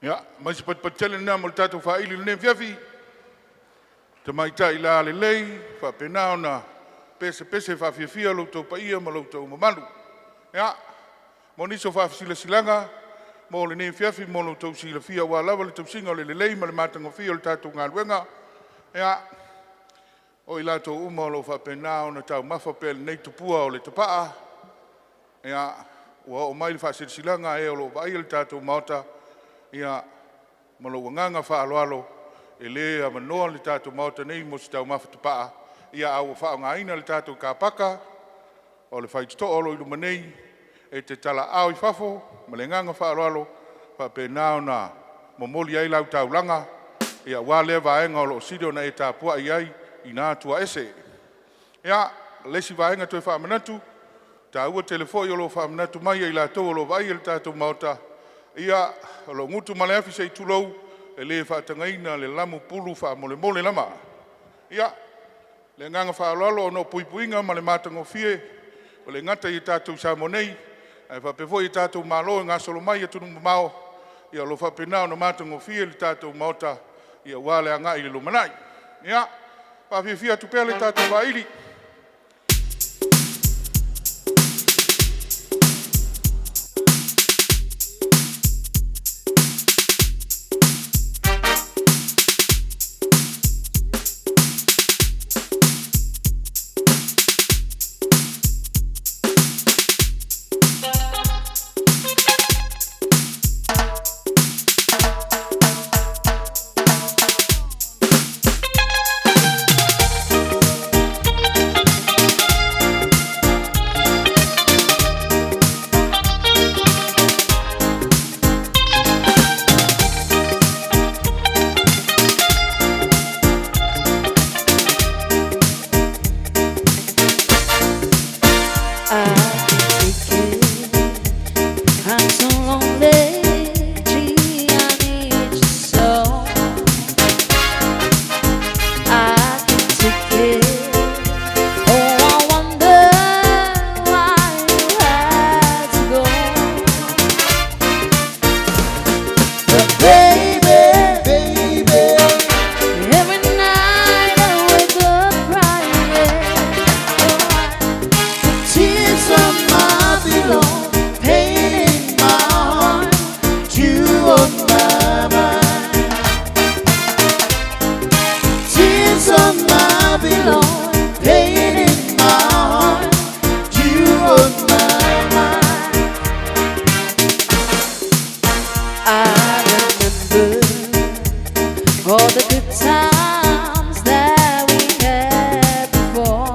Ya, mas pat tele na mo tatu fa ili ne fiafi. Te mai tai la le lei, fa pena ona pese fa fia lo to pa ia mo lo to malu. Ya, mo ni so fa silanga, mo le ne fiafi mo lo to sila fia wa lava le to singa le lei ma le matango fia le tatu ngalwenga. Ya, o ila to uma lo fa pena ona tau mafa pel nei tupua o le tapa. Ya, wa o mai fa silanga e o lo vai le tatu mauta. Ia malo wanganga fa alo ele a manoa le tatu mauta nei mo sta ma fatupa ia au fa nga ina le tatu ka paka o le fai to olo i manei e te tala au i fafo malenganga fa alo fa pe na mo moli ai lau taulanga ia wa le va enga lo sido na eta pua ai ina tua ese ia lesi va enga to fa manatu ta u telefoni lo fa manatu mai ila to lo vai le tatu mauta ia lo ngutu maleafi sei tulou e le fa tangaina le lamu pulu fa mole lama ia le nganga fa lolo no puipuinga male matango fie o le ngata i tatu sa monei ai fa pevo i tatu malo nga solo mai tu mau ia lo fa pena no matango fie le tatu mota ia wale anga i le manai ia fa fia tu pele tatu va ili so lonely, gee, I need you so. I can take it. Oh, I wonder why you had to go. But baby, every night I wake up crying. The tears on my pillow, pain in my heart, you on my mind. Tears on my pillow, pain in my heart, you on my mind. I remember all the good times that we had before.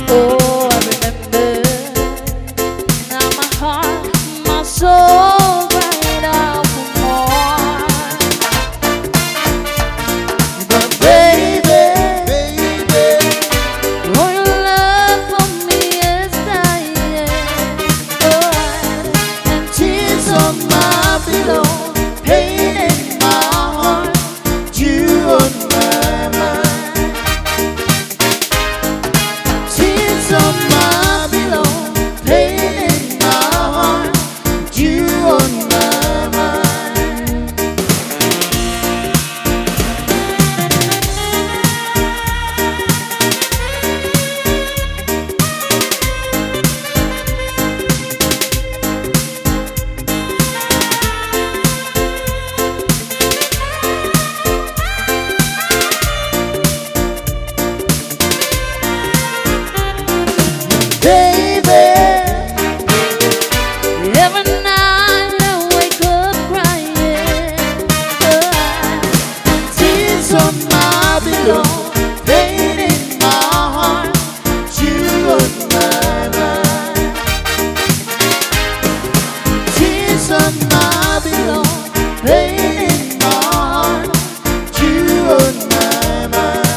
Oh, I remember. Now my heart, my soul cried out for more. But baby, oh, your love for me is dying. Oh, and tears on my pillow, pain in my heart, you on my mind. Tears on my pillow, pain in my heart, you on my mind. Baby, every night I wake up crying. And tears on my pillow, pain in my heart, you on my mind. Tears on my pillow, pain in my heart, you on my mind.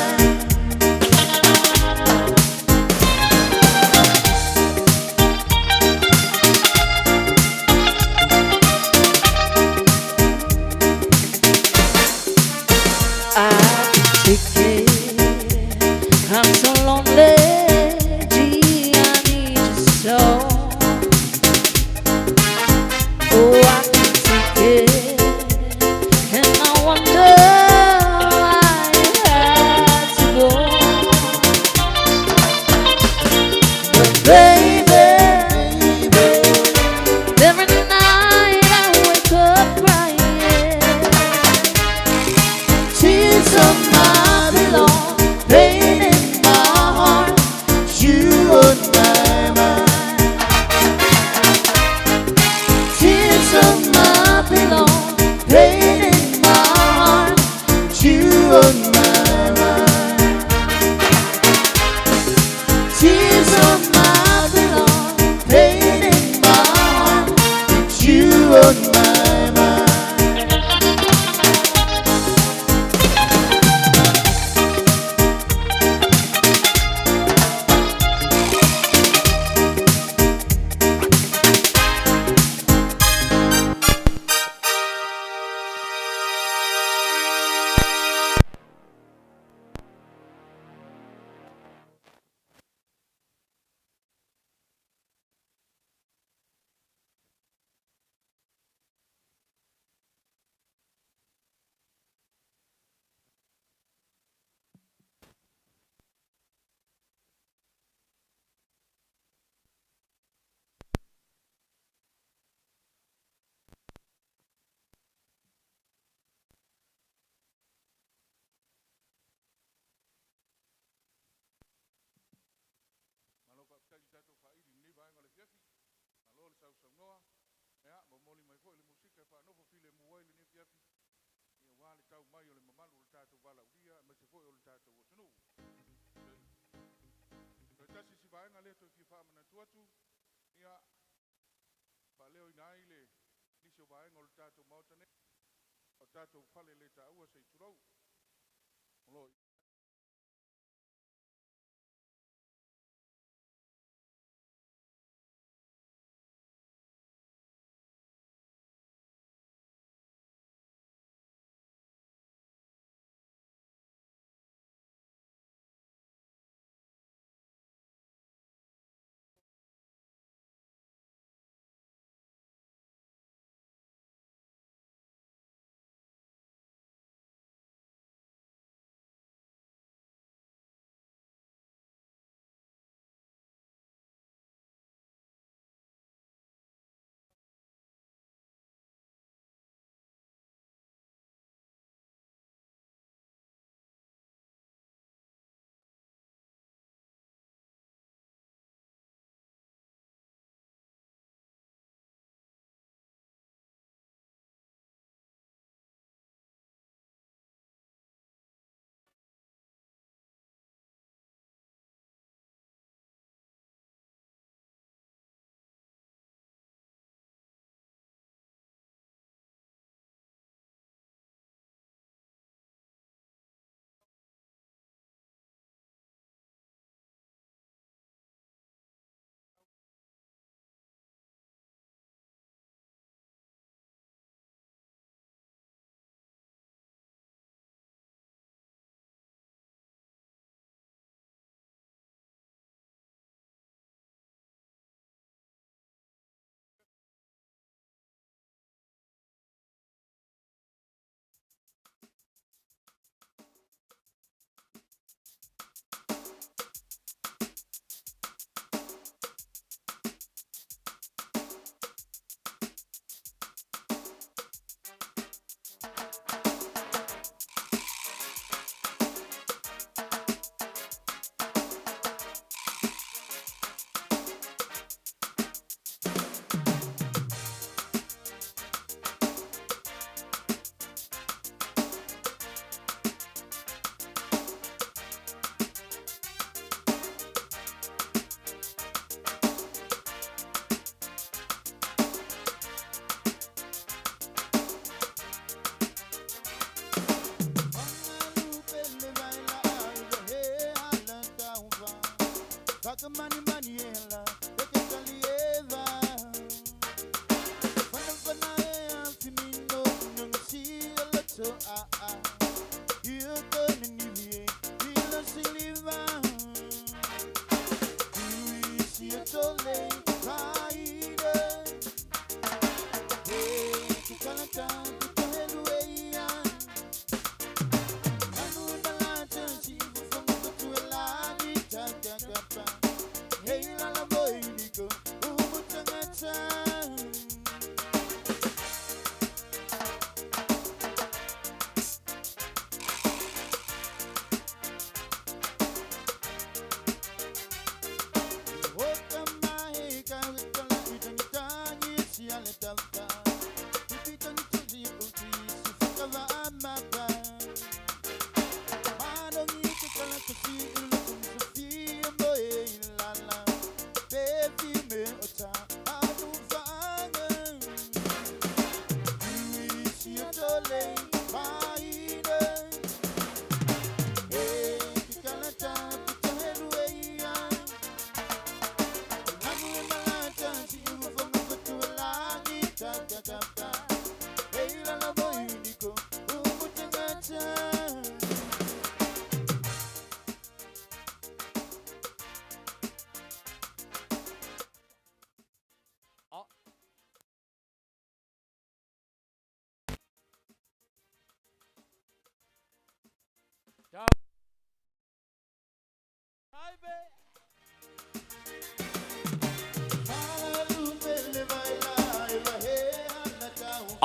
I can take it. I'm so lonely, gee, I need you so. Oh, I can take it, and I wonder why you had to go. But baby, every night I wake up crying. Tears on my pillow, pain in my heart, you on my mind. Tears on my pillow, pain in my heart, you on my mind. Tears on my pillow, pain in my heart, you on my mind. Malo pa pita tato fa ili ni vai ngale fiafi. Malo le sau noa. Ya, mo moli mai fo le musika fa no fo file mo wai le ni fiafi. Ia wale tau mai o le mamalu le tato vala uria, ma se fo o le tato o tunu. Pe tasi si vai ngale to fi fa mana tuatu. Ia pa leo ina ile nisi o vai ngol tato mautane. O tato fale le ta ua se turau. Malo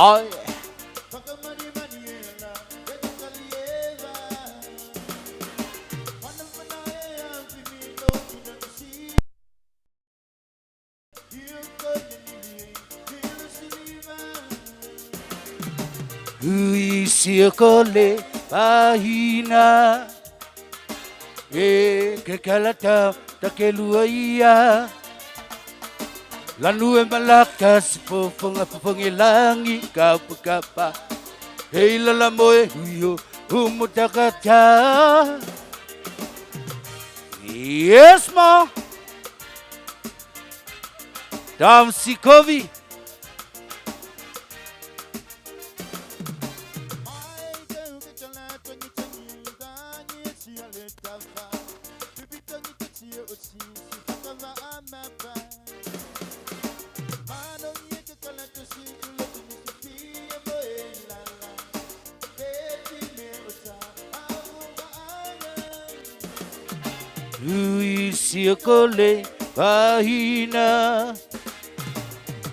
Oh, ui siokole pahina e ke kalata takelua ia lanu e malakas pofongi langi kapapa hei lala moe huyo umutakata yes ma dam sikovi ui siokole pahina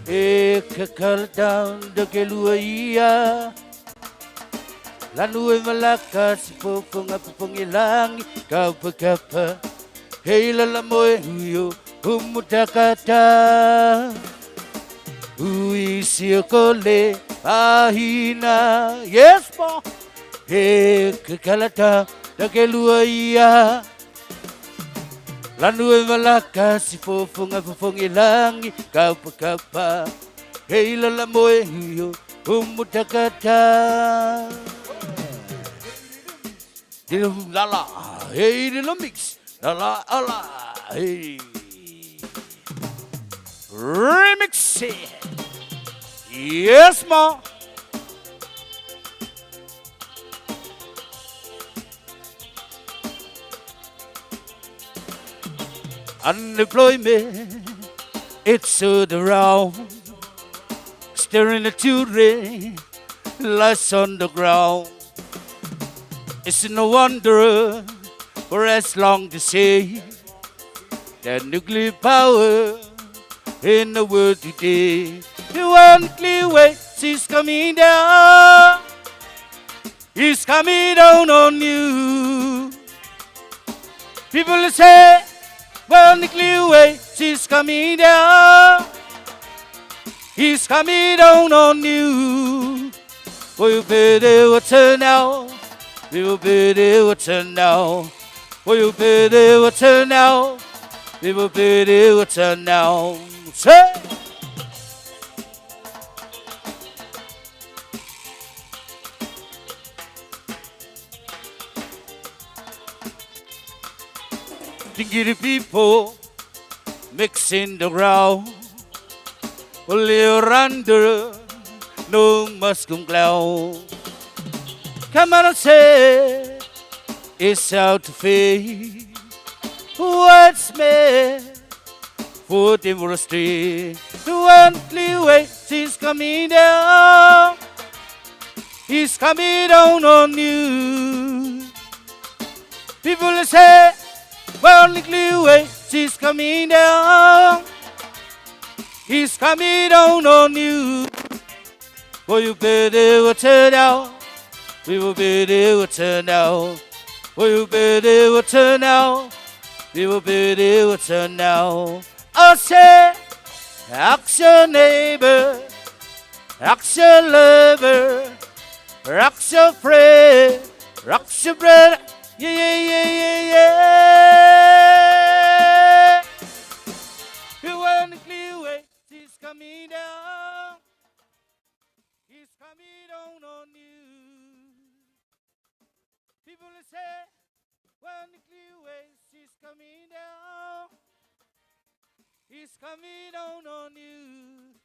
e kakartang dakelua ia lanu e malakas pofongilangi kapakapa hei lala moe huyo umutakata ui siokole pahina yes po e kakartang dakelua ia lanu e malakas pofongilangi kapakapa hei lala moe huyo umutakata dilum lala hey dilum mix lala ala hey remix yes ma unemployment it's all around staring at children lies on the ground. It's no wonder for as long to say that nuclear power in the world today. The one clear way is coming down. It's coming down on you. People say, well, the clear way is coming down. He's coming down on you. Oh, you better turn now. You better turn now. Oh, you better turn now. You better turn now. Say. Thinking the people mixing the ground. Well, you're under no muscle cloud. come on and say it's out to fade. What's me? Foot in the street. The one clear way, she's coming down. He's coming down on you. People say, well, the clear way, she's coming down. He's coming down on you. Well, you better turn out. We will better turn out. Well, you better turn out. We will better turn out. I say, ask your neighbor, ask your lover, ask your friend, ask your brother. Yeah, yeah, yeah, yeah, yeah. You want the clear way, she's coming down. He's coming down on you. People say, when the clear way, she's coming down. He's coming down on you.